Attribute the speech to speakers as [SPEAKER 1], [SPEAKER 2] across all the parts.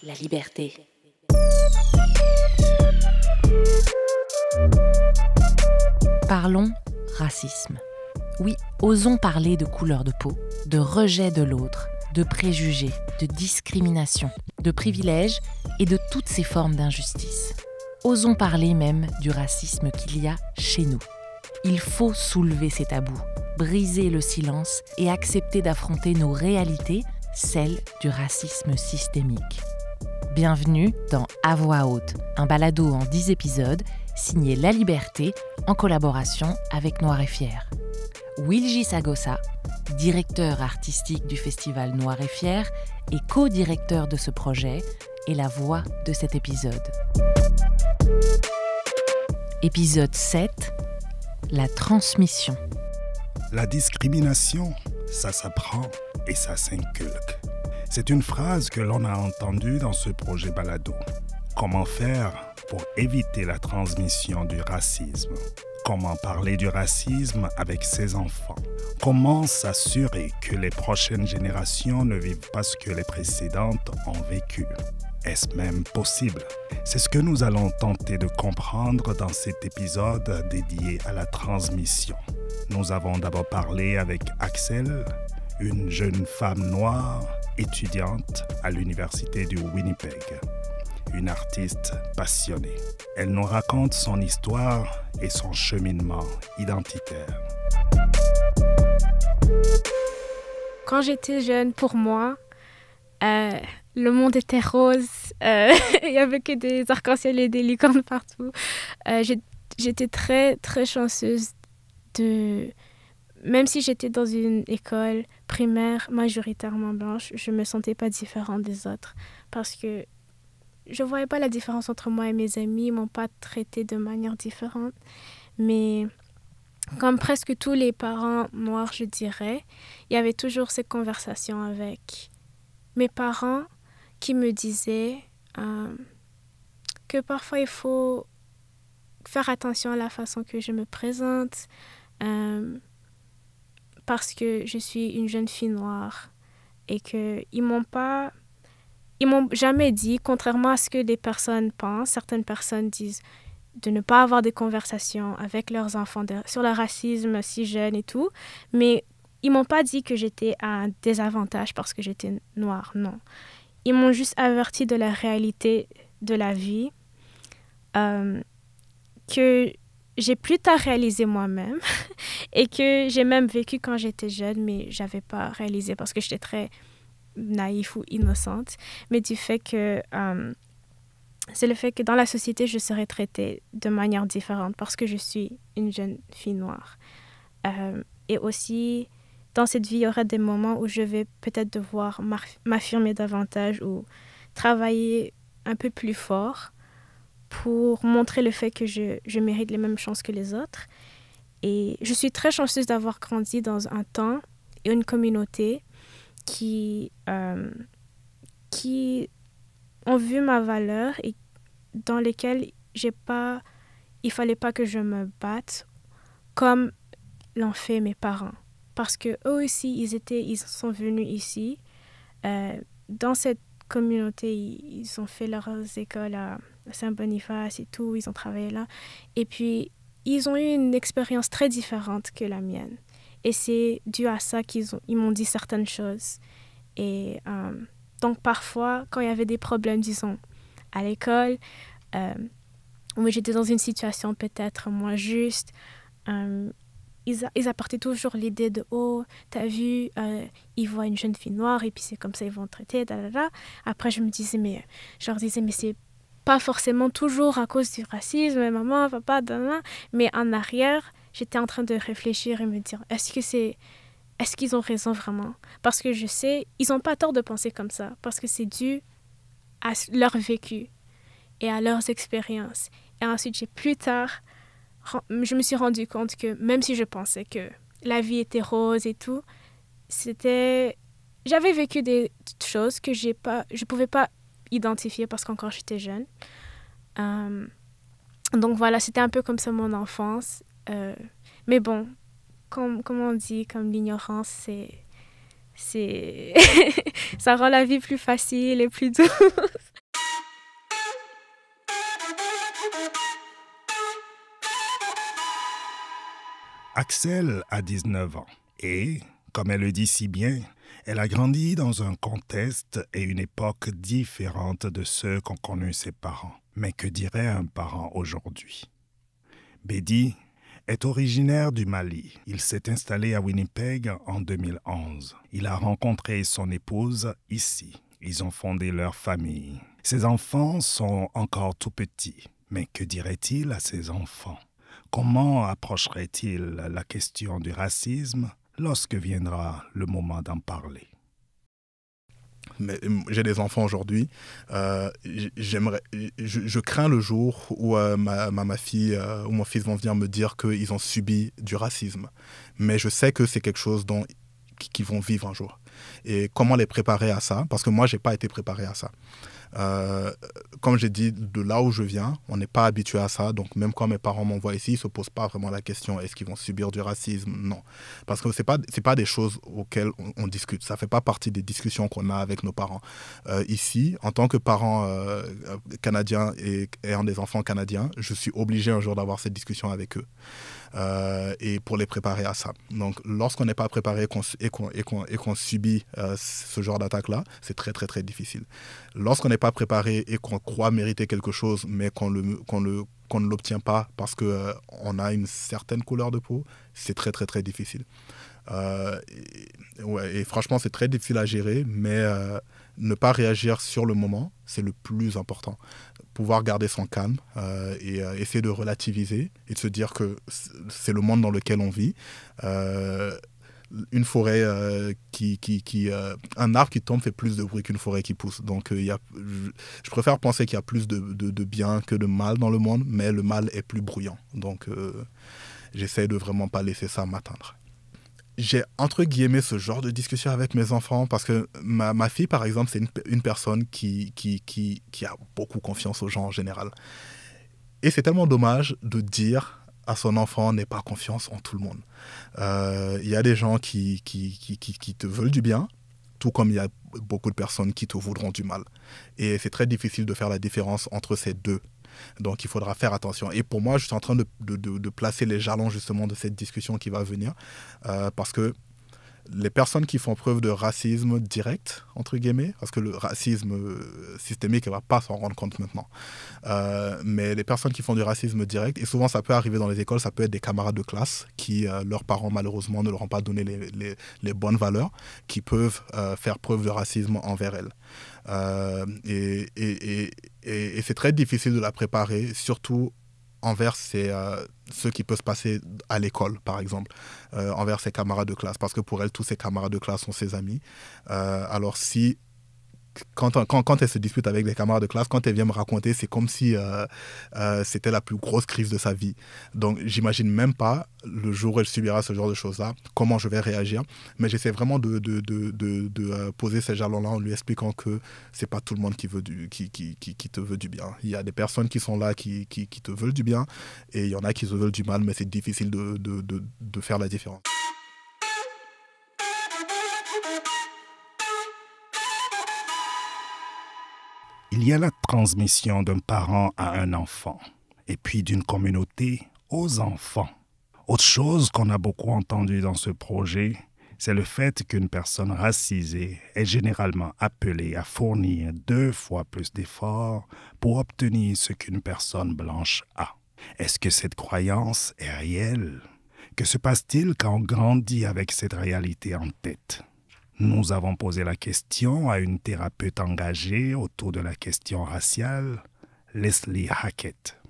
[SPEAKER 1] la liberté. Parlons racisme. Oui, osons parler de couleur de peau, de rejet de l'autre, de préjugés, de discrimination, de privilèges et de toutes ces formes d'injustice. Osons parler même du racisme qu'il y a chez nous. Il faut soulever ces tabous, briser le silence et accepter d'affronter nos réalités, celles du racisme systémique. Bienvenue dans À voix haute, un balado en 10 épisodes signé La Liberté en collaboration avec Noir et Fier. Wilji Sagosa, directeur artistique du festival Noir et Fier et co-directeur de ce projet, est la voix de cet épisode. Épisode 7, la transmission.
[SPEAKER 2] La discrimination, ça s'apprend et ça s'inculque. C'est une phrase que l'on a entendue dans ce projet balado. Comment faire pour éviter la transmission du racisme? Comment parler du racisme avec ses enfants? Comment s'assurer que les prochaines générations ne vivent pas ce que les précédentes ont vécu? Est-ce même possible? C'est ce que nous allons tenter de comprendre dans cet épisode dédié à la transmission. Nous avons d'abord parlé avec Axel, une jeune femme noire étudiante à l'université du Winnipeg, une artiste passionnée. Elle nous raconte son histoire et son cheminement identitaire.
[SPEAKER 3] Quand j'étais jeune, pour moi, le monde était rose. Il n'y avait que des arcs-en-ciel et des licornes partout. J'étais très, très chanceuse de... Même si j'étais dans une école primaire majoritairement blanche, je ne me sentais pas différente des autres parce que je ne voyais pas la différence entre moi et mes amis. Ils ne m'ont pas traitée de manière différente. Mais comme presque tous les parents noirs, je dirais, il y avait toujours ces conversations avec mes parents qui me disaient que parfois il faut faire attention à la façon que je me présente parce que je suis une jeune fille noire et qu'ils m'ont jamais dit, contrairement à ce que des personnes pensent, certaines personnes disent de ne pas avoir des conversations avec leurs enfants sur le racisme si jeune et tout, mais ils m'ont pas dit que j'étais à un désavantage parce que j'étais noire, non. Ils m'ont juste averti de la réalité de la vie que j'ai plus tard réalisé moi-même et que j'ai même vécu quand j'étais jeune, mais j'avais pas réalisé parce que j'étais très naïve ou innocente. Mais du fait que c'est le fait que dans la société, je serais traitée de manière différente parce que je suis une jeune fille noire. Et aussi, dans cette vie, il y aura des moments où je vais peut-être devoir m'affirmer davantage ou travailler un peu plus fort pour montrer le fait que je mérite les mêmes chances que les autres. Et je suis très chanceuse d'avoir grandi dans un temps et une communauté qui ont vu ma valeur et dans lesquels il fallait pas que je me batte comme l'ont fait mes parents. Parce que eux aussi, ils sont venus ici. Dans cette communauté, ils ont fait leurs écoles à Saint-Boniface et tout, ils ont travaillé là. Et puis, ils ont eu une expérience très différente que la mienne. Et c'est dû à ça qu'ils m'ont dit certaines choses. Et donc, parfois, quand il y avait des problèmes, disons, à l'école, où j'étais dans une situation peut-être moins juste, ils apportaient toujours l'idée de « Oh, t'as vu, ils voient une jeune fille noire et puis c'est comme ça ils vont traiter, da. » Après, je leur disais « Mais c'est pas forcément toujours à cause du racisme, maman, papa, da. » Mais en arrière, j'étais en train de réfléchir et me dire « Est-ce qu'ils ont raison vraiment? » Parce que je sais, ils n'ont pas tort de penser comme ça, parce que c'est dû à leur vécu et à leurs expériences. Et ensuite, plus tard, je me suis rendu compte que même si je pensais que la vie était rose et tout, j'avais vécu des choses que je pouvais pas identifier parce qu'encore j'étais jeune. Donc voilà, c'était un peu comme ça mon enfance. Mais bon, comme on dit, comme l'ignorance, ça rend la vie plus facile et plus douce.
[SPEAKER 2] Axel a 19 ans et, comme elle le dit si bien, elle a grandi dans un contexte et une époque différente de ceux qu'ont connus ses parents. Mais que dirait un parent aujourd'hui? Bédi est originaire du Mali. Il s'est installé à Winnipeg en 2011. Il a rencontré son épouse ici. Ils ont fondé leur famille. Ses enfants sont encore tout petits. Mais que dirait-il à ses enfants? Comment approcherait-il la question du racisme lorsque viendra le moment d'en parler?
[SPEAKER 4] Mais j'ai des enfants aujourd'hui. Je crains le jour où ma fille ou mon fils vont venir me dire qu'ils ont subi du racisme. Mais je sais que c'est quelque chose qu'ils vont vivre un jour. Et comment les préparer à ça? Parce que moi, je n'ai pas été préparé à ça. Comme j'ai dit, de là où je viens, on n'est pas habitué à ça. Donc même quand mes parents m'envoient ici, ils ne se posent pas vraiment la question est-ce qu'ils vont subir du racisme? Non. Parce que ce n'est pas des choses auxquelles on discute. Ça ne fait pas partie des discussions qu'on a avec nos parents. Ici, en tant que parent canadien et ayant des enfants canadiens, je suis obligé un jour d'avoir cette discussion avec eux. Et pour les préparer à ça. Donc lorsqu'on n'est pas préparé et qu'on subit ce genre d'attaque-là, c'est très très très difficile. Lorsqu'on n'est pas préparé et qu'on croit mériter quelque chose, mais qu'on ne l'obtient pas parce qu'on a une certaine couleur de peau, c'est très très très difficile. Et franchement, c'est très difficile à gérer, mais ne pas réagir sur le moment, c'est le plus important. Pouvoir garder son calme et essayer de relativiser et de se dire que c'est le monde dans lequel on vit. Une forêt un arbre qui tombe fait plus de bruit qu'une forêt qui pousse. Donc je préfère penser qu'il y a plus de bien que de mal dans le monde, mais le mal est plus bruyant. Donc j'essaie de vraiment pas laisser ça m'atteindre. J'ai entre guillemets ce genre de discussion avec mes enfants parce que ma fille, par exemple, c'est une personne qui a beaucoup confiance aux gens en général. Et c'est tellement dommage de dire à son enfant n'aie pas confiance en tout le monde. Il y a des gens qui te veulent du bien, tout comme il y a beaucoup de personnes qui te voudront du mal. Et c'est très difficile de faire la différence entre ces deux. Donc il faudra faire attention. Et pour moi, je suis en train de placer les jalons justement de cette discussion qui va venir. Parce que les personnes qui font preuve de racisme direct, entre guillemets, parce que le racisme systémique, elle ne va pas s'en rendre compte maintenant. Mais les personnes qui font du racisme direct, et souvent ça peut arriver dans les écoles, ça peut être des camarades de classe qui, leurs parents malheureusement ne leur ont pas donné les bonnes valeurs, qui peuvent faire preuve de racisme envers elles. Et c'est très difficile de la préparer, surtout envers ce qui peut se passer à l'école, par exemple, envers ses camarades de classe, parce que pour elle, tous ses camarades de classe sont ses amis. Alors si, quand elle se dispute avec des camarades de classe, quand elle vient me raconter, c'est comme si c'était la plus grosse crise de sa vie. Donc, j'imagine même pas le jour où elle subira ce genre de choses-là, comment je vais réagir. Mais j'essaie vraiment de poser ces jalons-là en lui expliquant que c'est pas tout le monde qui te veut du bien. Il y a des personnes qui sont là qui te veulent du bien et il y en a qui te veulent du mal, mais c'est difficile de faire la différence.
[SPEAKER 2] Il y a la transmission d'un parent à un enfant, et puis d'une communauté aux enfants. Autre chose qu'on a beaucoup entendu dans ce projet, c'est le fait qu'une personne racisée est généralement appelée à fournir 2 fois plus d'efforts pour obtenir ce qu'une personne blanche a. Est-ce que cette croyance est réelle? Que se passe-t-il quand on grandit avec cette réalité en tête? Nous avons posé la question à une thérapeute engagée autour de la question raciale, Leslie Hackett.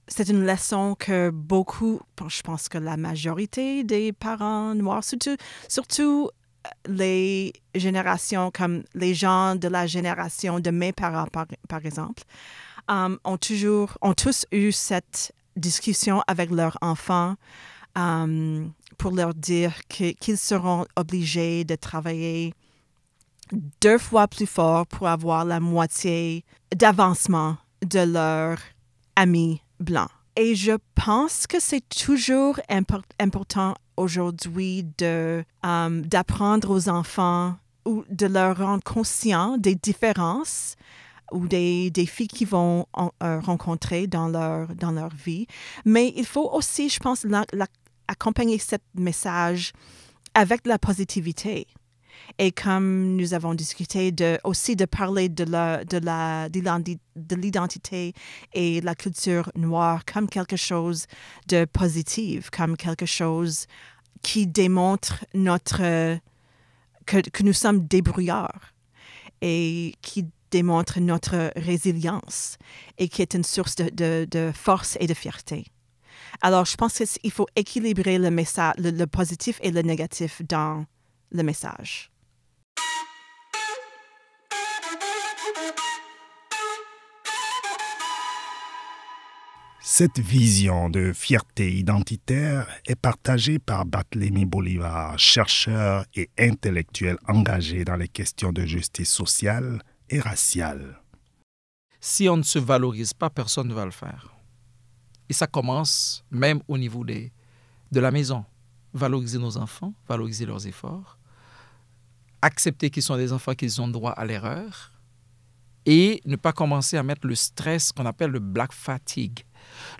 [SPEAKER 5] C'est une leçon que beaucoup, je pense que la majorité des parents noirs, surtout les générations comme les gens de la génération de mes parents, par exemple, ont tous eu cette discussion avec leurs enfants pour leur dire qu'ils seront obligés de travailler 2 fois plus fort pour avoir la moitié d'avancement de leurs amis blancs. Et je pense que c'est toujours important aujourd'hui d'apprendre aux enfants ou de leur rendre conscients des différences ou des défis qu'ils vont rencontrer dans leur vie. Mais il faut aussi, je pense, accompagner ce message avec la positivité. Et comme nous avons discuté aussi de parler de l'identité et la culture noire comme quelque chose de positif, comme quelque chose qui démontre que nous sommes débrouillards et qui démontre notre résilience et qui est une source de force et de fierté. Alors, je pense qu'il faut équilibrer le message, le positif et le négatif dans le message.
[SPEAKER 2] Cette vision de fierté identitaire est partagée par Barthélemy Bolivar, chercheur et intellectuel engagé dans les questions de justice sociale et raciale.
[SPEAKER 6] Si on ne se valorise pas, personne ne va le faire. Et ça commence même au niveau de la maison. Valoriser nos enfants, valoriser leurs efforts, accepter qu'ils sont des enfants, qu'ils ont droit à l'erreur et ne pas commencer à mettre le stress qu'on appelle le black fatigue.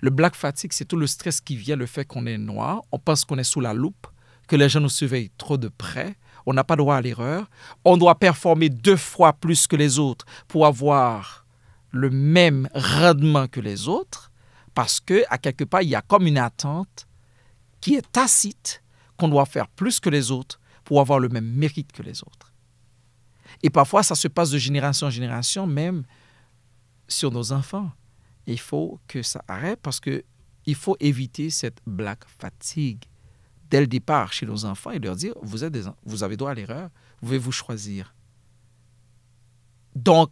[SPEAKER 6] Le black fatigue, c'est tout le stress qui vient, le fait qu'on est noir, on pense qu'on est sous la loupe, que les gens nous surveillent trop de près, on n'a pas droit à l'erreur, on doit performer 2 fois plus que les autres pour avoir le même rendement que les autres, parce qu'à quelque part, il y a comme une attente qui est tacite, qu'on doit faire plus que les autres pour avoir le même mérite que les autres. Et parfois, ça se passe de génération en génération, même sur nos enfants. Il faut que ça arrête parce qu'il faut éviter cette black fatigue dès le départ chez nos enfants et leur dire, vous avez droit à l'erreur, vous pouvez vous choisir. Donc,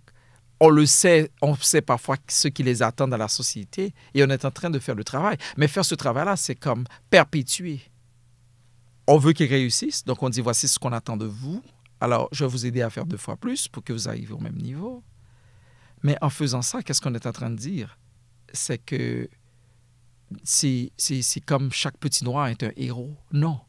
[SPEAKER 6] on sait parfois ce qui les attend dans la société et on est en train de faire le travail. Mais faire ce travail-là, c'est comme perpétuer. On veut qu'ils réussissent, donc on dit, voici ce qu'on attend de vous. Alors, je vais vous aider à faire 2 fois plus pour que vous arriviez au même niveau. Mais en faisant ça, qu'est-ce qu'on est en train de dire? C'est que c'est comme chaque petit noir est un héros. Non.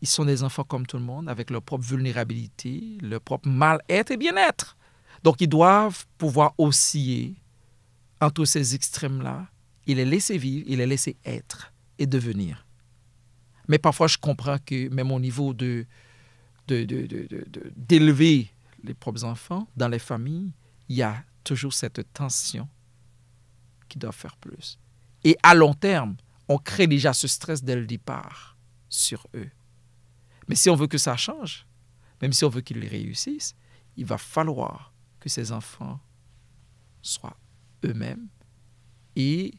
[SPEAKER 6] Ils sont des enfants comme tout le monde, avec leur propre vulnérabilité, leur propre mal-être et bien-être. Donc, ils doivent pouvoir osciller entre ces extrêmes-là. Il les laisser vivre, il les laisser être et devenir. Mais parfois, je comprends que même au niveau d'élever les propres enfants dans les familles, il y a toujours cette tension qui doit faire plus. Et à long terme, on crée déjà ce stress dès le départ sur eux. Mais si on veut que ça change, même si on veut qu'ils réussissent, il va falloir que ces enfants soient eux-mêmes et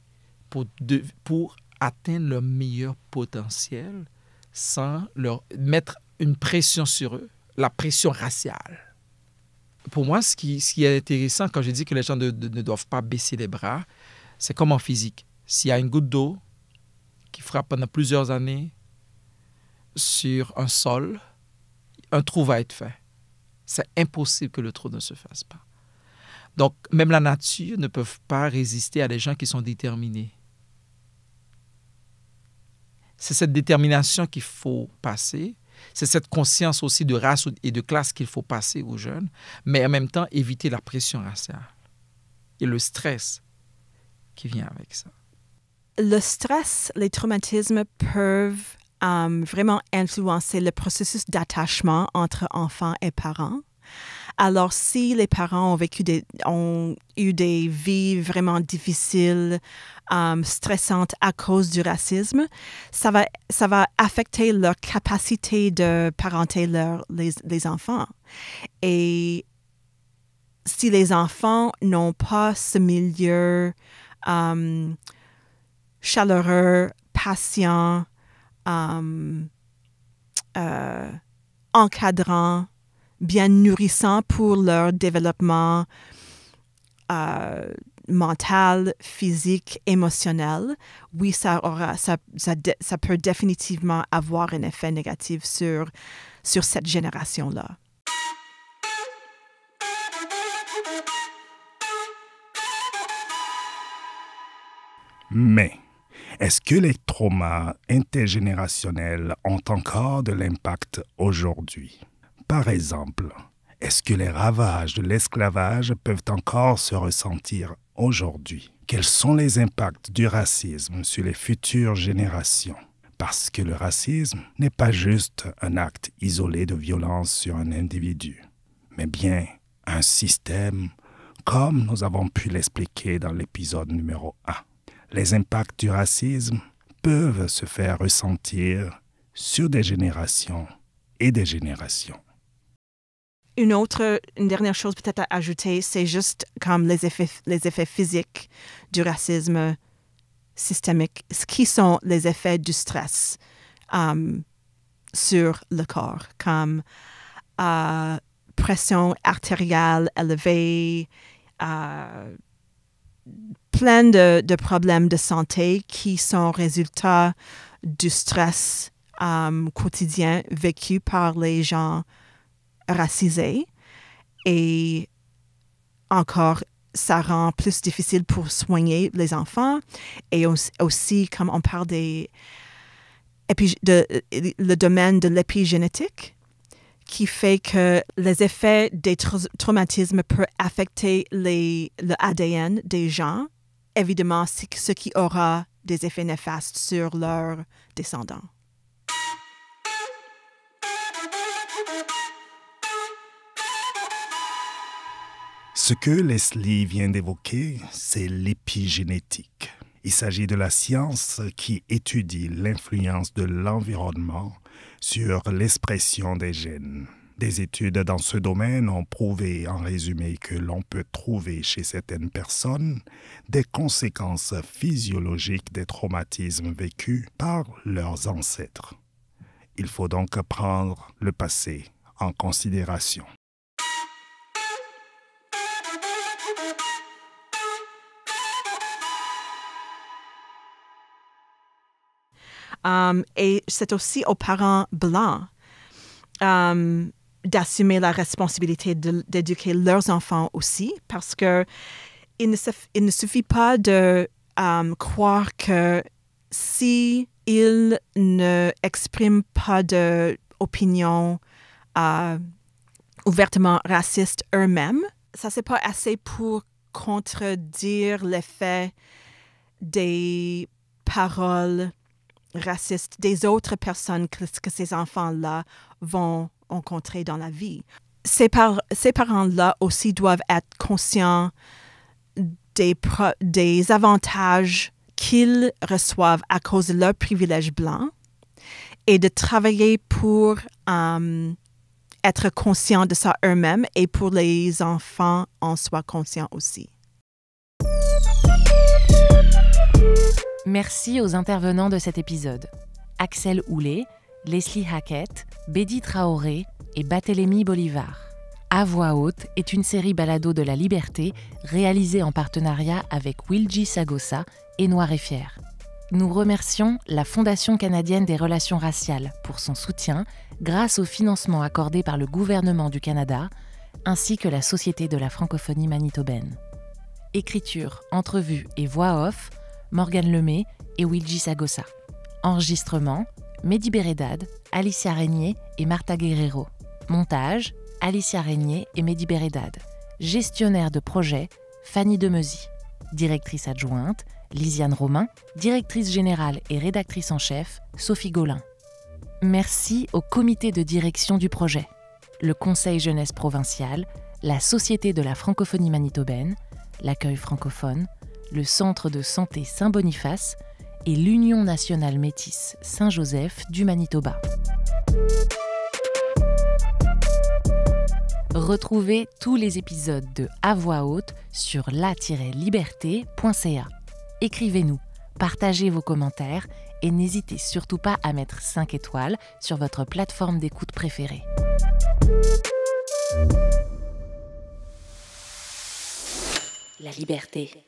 [SPEAKER 6] pour atteindre leur meilleur potentiel sans leur mettre une pression sur eux, la pression raciale. Pour moi, ce qui est intéressant quand je dis que les gens ne doivent pas baisser les bras, c'est comme en physique. S'il y a une goutte d'eau qui frappe pendant plusieurs années sur un sol, un trou va être fait. C'est impossible que le trou ne se fasse pas. Donc, même la nature ne peut pas résister à des gens qui sont déterminés. C'est cette détermination qu'il faut passer. C'est cette conscience aussi de race et de classe qu'il faut passer aux jeunes, mais en même temps éviter la pression raciale et le stress qui vient avec ça.
[SPEAKER 5] Le stress, les traumatismes peuvent vraiment influencer le processus d'attachement entre enfants et parents. Alors, si les parents ont eu des vies vraiment difficiles, stressantes à cause du racisme, ça va affecter leur capacité de parenter les enfants. Et si les enfants n'ont pas ce milieu chaleureux, patient, encadrant, bien nourrissant pour leur développement mental, physique, émotionnel, oui, ça peut définitivement avoir un effet négatif sur cette génération-là.
[SPEAKER 2] Mais est-ce que les traumas intergénérationnels ont encore de l'impact aujourd'hui? Par exemple, est-ce que les ravages de l'esclavage peuvent encore se ressentir aujourd'hui? Quels sont les impacts du racisme sur les futures générations? Parce que le racisme n'est pas juste un acte isolé de violence sur un individu, mais bien un système, comme nous avons pu l'expliquer dans l'épisode numéro 1. Les impacts du racisme peuvent se faire ressentir sur des générations et des générations.
[SPEAKER 5] Une dernière chose peut-être à ajouter, c'est juste comme les effets physiques du racisme systémique, qui sont les effets du stress sur le corps, comme pression artérielle élevée, plein de problèmes de santé qui sont résultats du stress quotidien vécu par les gens racisés. Et encore, ça rend plus difficile pour soigner les enfants. Et aussi comme on parle le domaine de l'épigénétique, qui fait que les effets des traumatismes peuvent affecter le ADN des gens, évidemment, ce qui aura des effets néfastes sur leurs descendants.
[SPEAKER 2] Ce que Leslie vient d'évoquer, c'est l'épigénétique. Il s'agit de la science qui étudie l'influence de l'environnement sur l'expression des gènes. Des études dans ce domaine ont prouvé en résumé que l'on peut trouver chez certaines personnes des conséquences physiologiques des traumatismes vécus par leurs ancêtres. Il faut donc prendre le passé en considération.
[SPEAKER 5] Et c'est aussi aux parents blancs d'assumer la responsabilité d'éduquer leurs enfants aussi, parce que il ne suffit pas de croire que si ils ne expriment pas d'opinion ouvertement raciste eux-mêmes, ça c'est pas assez pour contredire l'effet des paroles racistes des autres personnes que ces enfants-là vont rencontrer dans la vie. Ces parents-là aussi doivent être conscients des avantages qu'ils reçoivent à cause de leur privilège blanc et de travailler pour être conscients de ça eux-mêmes et pour les enfants en soient conscients aussi.
[SPEAKER 1] Merci aux intervenants de cet épisode. Axel Houlet, Leslie Hackett, Bédi Traoré et Barthélémy Bolivar. À voix haute est une série balado de la Liberté réalisée en partenariat avec Wilji Sagosa et Noir et Fier. Nous remercions la Fondation canadienne des relations raciales pour son soutien grâce au financement accordé par le gouvernement du Canada ainsi que la Société de la francophonie manitobaine. Écriture, entrevue et voix off, Morgane Lemay et Wilji Sagosa. Enregistrement, Mehdi Bérédad, Alicia Régnier et Martha Guerrero. Montage, Alicia Régnier et Mehdi Bérédad. Gestionnaire de projet, Fanny Demeuzy. Directrice adjointe, Lisiane Romain. Directrice générale et rédactrice en chef, Sophie Gaulin. Merci au comité de direction du projet, le Conseil jeunesse provincial, la Société de la francophonie manitobaine, l'accueil francophone, le Centre de santé Saint-Boniface et l'Union nationale métisse Saint-Joseph du Manitoba. Retrouvez tous les épisodes de À voix haute sur la-liberté.ca. Écrivez-nous, partagez vos commentaires et n'hésitez surtout pas à mettre 5 étoiles sur votre plateforme d'écoute préférée. La liberté.